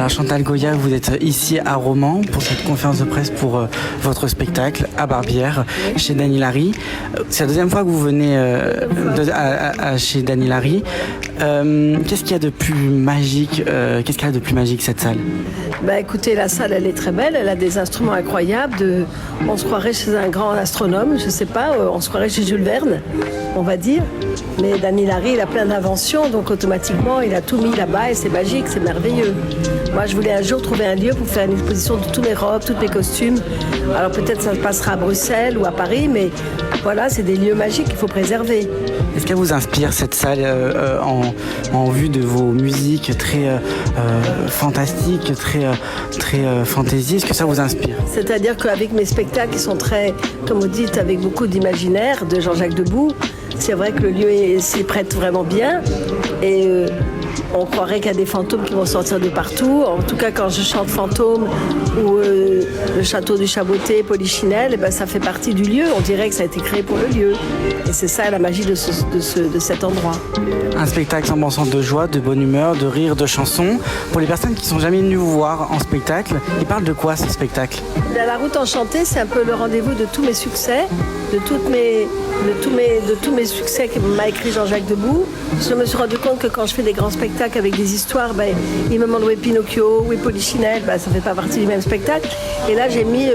Alors Chantal Goya, vous êtes ici à Romans pour cette conférence de presse pour votre spectacle à Barbière chez Dany Larry. C'est la deuxième fois que vous venez chez Dany Larry. Qu'est-ce qu'il y a de plus magique Qu'est-ce qu'il y a de plus magique cette salle? Bah écoutez, la salle elle est très belle, elle a des instruments incroyables. On se croirait chez un grand astronome, je sais pas, on se croirait chez Jules Verne, on va dire. Mais Dany Larry, il a plein d'inventions, donc automatiquement il a tout mis là-bas et c'est magique, c'est merveilleux. Moi je voulais un jour trouver un lieu pour faire une exposition de tous mes robes, tous mes costumes. Alors peut-être ça se passera à Bruxelles ou à Paris, mais voilà, c'est des lieux magiques qu'il faut préserver. Est-ce qu'elle vous inspire cette salle en vue de vos musiques très fantastiques, très fantaisie? Est-ce que ça vous inspire? C'est-à-dire qu'avec mes spectacles qui sont très, comme vous dites, avec beaucoup d'imaginaire de Jean-Jacques Debout, c'est vrai que le lieu s'y prête vraiment bien et on croirait qu'il y a des fantômes qui vont sortir de partout. En tout cas, quand je chante Fantôme ou le château du Chaboté, Polichinelle, eh ben, ça fait partie du lieu. On dirait que ça a été créé pour le lieu. Et c'est ça la magie de cet endroit. Un spectacle s'embrassant de joie, de bonne humeur, de rire, de chansons. Pour les personnes qui ne sont jamais venues vous voir en spectacle, il parle de quoi ce spectacle? La Route Enchantée, c'est un peu le rendez-vous de tous mes succès, de tous mes succès que m'a écrit Jean-Jacques Debout. Je me suis rendu compte que quand je fais des grands spectacles avec des histoires, ben, il me demande où est Pinocchio, où est Polichinelle, ben, ça ne fait pas partie du même spectacle. Et là, j'ai mis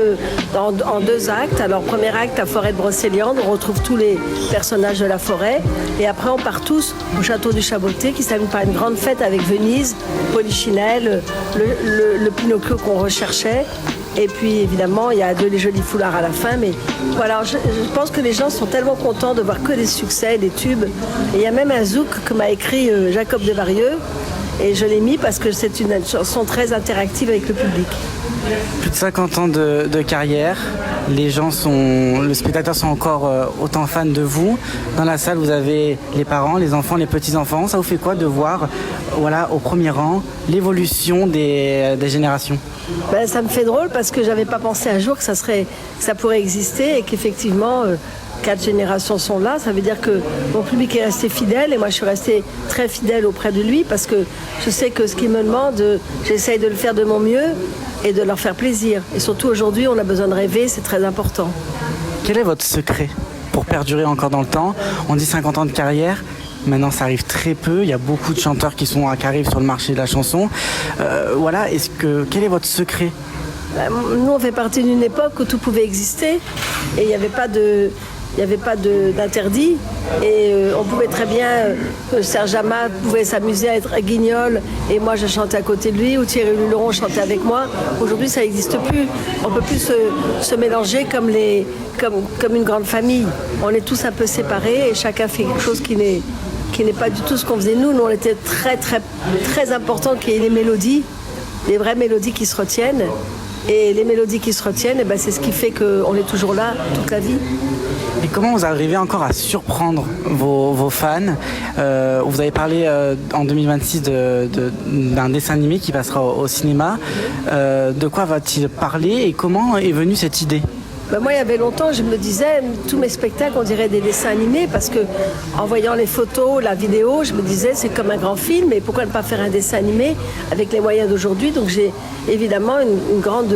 en deux actes. Alors, premier acte, la forêt de Brocéliande, on retrouve tous les personnages de la forêt. Et après, on part tous au château du Chaboté, qui s'amuse par une grande fête avec Venise, Polichinelle, le Pinocchio qu'on recherchait. Et puis évidemment, il y a les jolis foulards à la fin. Mais voilà, je pense que les gens sont tellement contents de voir que des succès, des tubes. Et il y a même un zouk que m'a écrit Jacob Desvarieux. Et je l'ai mis parce que c'est une chanson très interactive avec le public. Plus de 50 ans de carrière. Le spectateur sont encore autant fans de vous. Dans la salle, vous avez les parents, les enfants, les petits-enfants. Ça vous fait quoi de voir, voilà, au premier rang, l'évolution des générations? Ben, ça me fait drôle parce que j'avais pas pensé un jour que ça pourrait exister et qu'effectivement 4 générations sont là. Ça veut dire que mon public est resté fidèle et moi je suis restée très fidèle auprès de lui parce que je sais que ce qu'il me demande, j'essaye de le faire de mon mieux et de leur faire plaisir. Et surtout aujourd'hui, on a besoin de rêver, c'est très important. Quel est votre secret pour perdurer encore dans le temps? On dit 50 ans de carrière. Maintenant, ça arrive très peu. Il y a beaucoup de chanteurs qui arrivent sur le marché de la chanson. Voilà. Quel est votre secret? Nous, on fait partie d'une époque où tout pouvait exister et il n'y avait pas d'interdit. Et on pouvait très bien, Serge Amat pouvait s'amuser à être à Guignol et moi je chantais à côté de lui, ou Thierry Luleron chantait avec moi. Aujourd'hui, ça n'existe plus. On ne peut plus se mélanger comme une grande famille. On est tous un peu séparés et chacun fait quelque chose qui n'est pas du tout ce qu'on faisait nous. Nous, on était très, très, très important qu'il y ait les mélodies, les vraies mélodies qui se retiennent. Et les mélodies qui se retiennent, eh ben, c'est ce qui fait qu'on est toujours là toute la vie. Et comment vous arrivez encore à surprendre vos fans? Vous avez parlé en 2026 d'un dessin animé qui passera au cinéma. De quoi va-t-il parler et comment est venue cette idée? Ben moi, il y avait longtemps, je me disais, tous mes spectacles, on dirait des dessins animés, parce que en voyant les photos, la vidéo, je me disais, c'est comme un grand film, et pourquoi ne pas faire un dessin animé avec les moyens d'aujourd'hui? Donc j'ai évidemment une grande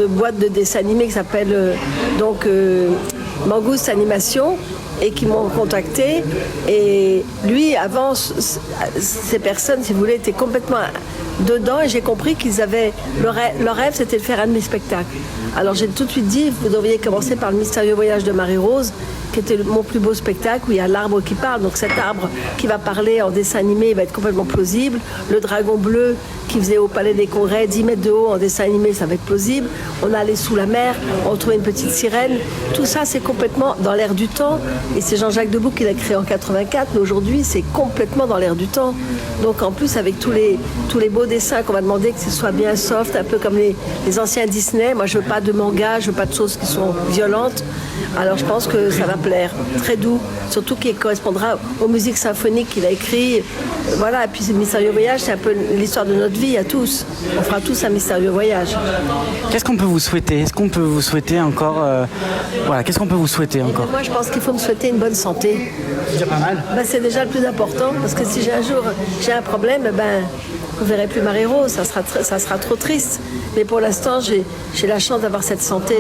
boîte de dessins animés qui s'appelle Mangouste Animation, et qui m'ont contacté. Et lui, avant, ces personnes, si vous voulez, étaient complètement dedans, et j'ai compris qu'ils avaient... Leur rêve, c'était de faire un de mes spectacles. Alors j'ai tout de suite dit, vous devriez commencer par le mystérieux voyage de Marie-Rose, qui était mon plus beau spectacle, où il y a l'arbre qui parle. Donc cet arbre qui va parler en dessin animé va être complètement plausible. Le dragon bleu qui faisait au Palais des Congrès 10 mètres de haut en dessin animé, ça va être plausible. On allait sous la mer, on trouvait une petite sirène. Tout ça, c'est complètement dans l'air du temps. Et c'est Jean-Jacques Debout qui l'a créé en 84, mais aujourd'hui, c'est complètement dans l'air du temps. Donc en plus, avec tous les beaux dessins qu'on m'a demandé, que ce soit bien soft, un peu comme les anciens Disney. Moi, je veux pas de manga, je veux pas de choses qui sont violentes. Alors je pense que ça va plaire, très doux, surtout qui correspondra aux musiques symphoniques qu'il a écrites. Voilà, et puis ce mystérieux voyage, c'est un peu l'histoire de notre vie à tous. On fera tous un mystérieux voyage. Qu'est-ce qu'on peut vous souhaiter? Est-ce qu'on peut vous souhaiter encore qu'est-ce qu'on peut vous souhaiter encore? Moi, je pense qu'il faut me souhaiter une bonne santé. C'est déjà pas mal. C'est déjà le plus important, parce que si un jour j'ai un problème, vous verrez plus Marie-Rose, ça sera trop triste. Mais pour l'instant, j'ai la chance d'avoir cette santé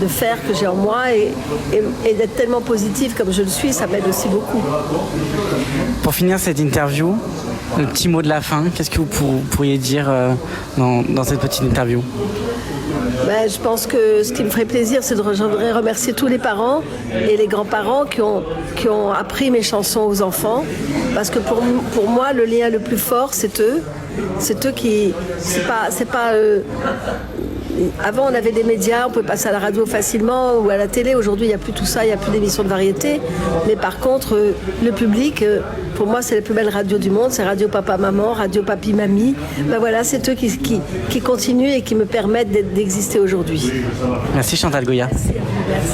de fer que j'ai en moi et d'être tellement positive comme je le suis, ça m'aide aussi beaucoup. Pour finir cette interview, le petit mot de la fin, qu'est-ce que vous pourriez dire dans cette petite interview? Je pense que ce qui me ferait plaisir, c'est de remercier tous les parents et les grands-parents qui ont appris mes chansons aux enfants. Parce que pour moi, le lien le plus fort, c'est eux. C'est eux qui... C'est pas avant, on avait des médias, on pouvait passer à la radio facilement ou à la télé. Aujourd'hui, il n'y a plus tout ça, il n'y a plus d'émissions de variété. Mais par contre, le public, pour moi, c'est la plus belle radio du monde. C'est Radio Papa Maman, Radio Papi Mamie. Voilà, c'est eux qui continuent et qui me permettent d'exister aujourd'hui. Merci Chantal Goya. Merci.